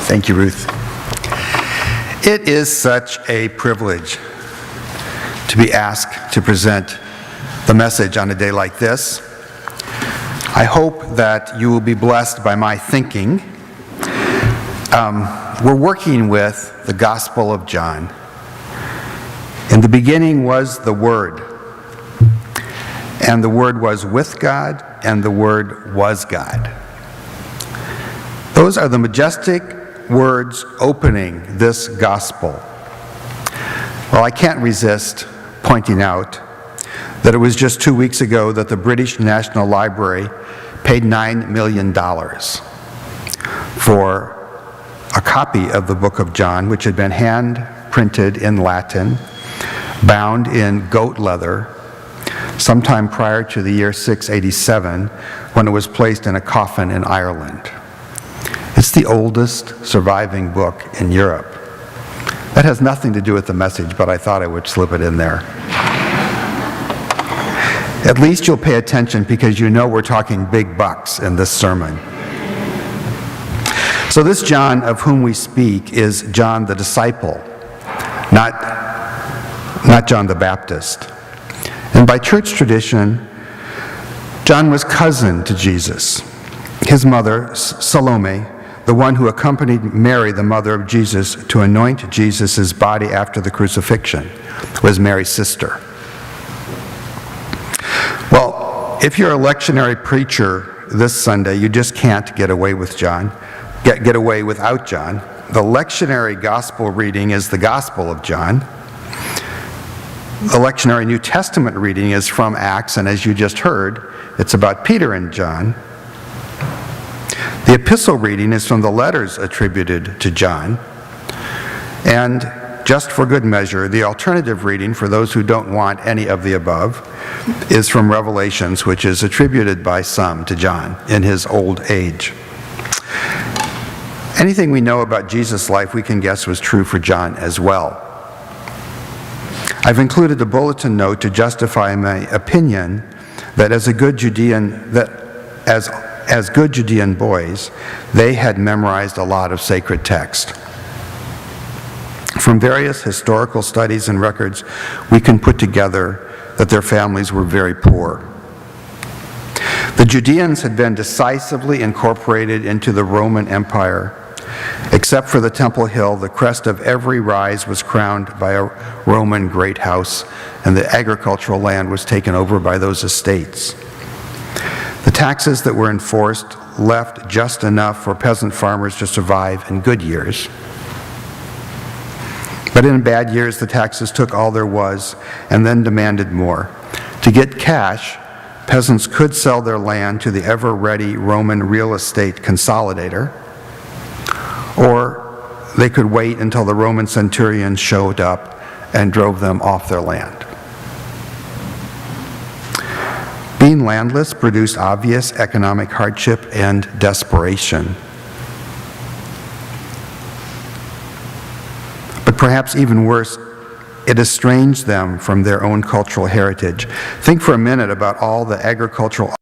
Thank you, Ruth. It is such a privilege to be asked to present the message on a day like this. I hope that you will be blessed by my thinking. We're working with the Gospel of John. In the beginning was the Word, and the Word was with God, and the Word was God. Those are the majestic words opening this Gospel. Well, I can't resist pointing out that it was just 2 weeks ago that the British National Library paid $9 million for a copy of the book of John, which had been hand-printed in Latin, bound in goat leather, sometime prior to the year 687, when it was placed in a coffin in Ireland. It's the oldest surviving book in Europe. That has nothing to do with the message, but I thought I would slip it in there. At least you'll pay attention because you know we're talking big bucks in this sermon. So this John of whom we speak is John the disciple, not John the Baptist. And by church tradition, John was cousin to Jesus. His mother, Salome, the one who accompanied Mary, the mother of Jesus, to anoint Jesus' body after the crucifixion, was Mary's sister. Well, if you're a lectionary preacher this Sunday, you just can't get away with get away without John. The lectionary gospel reading is the Gospel of John. The lectionary New Testament reading is from Acts, and as you just heard, it's about Peter and John. The epistle reading is from the letters attributed to John. And just for good measure, the alternative reading, for those who don't want any of the above, is from Revelations, which is attributed by some to John in his old age. Anything we know about Jesus' life we can guess was true for John as well. I've included a bulletin note to justify my opinion that as good Judean boys, they had memorized a lot of sacred text. From various historical studies and records, we can put together that their families were very poor. The Judeans had been decisively incorporated into the Roman Empire. Except for the Temple Hill, the crest of every rise was crowned by a Roman great house, and the agricultural land was taken over by those estates. The taxes that were enforced left just enough for peasant farmers to survive in good years. But in bad years, the taxes took all there was and then demanded more. To get cash, peasants could sell their land to the ever-ready Roman real estate consolidator, or they could wait until the Roman centurion showed up and drove them off their land. Being landless produced obvious economic hardship and desperation. But perhaps even worse, it estranged them from their own cultural heritage. Think for a minute about all the agricultural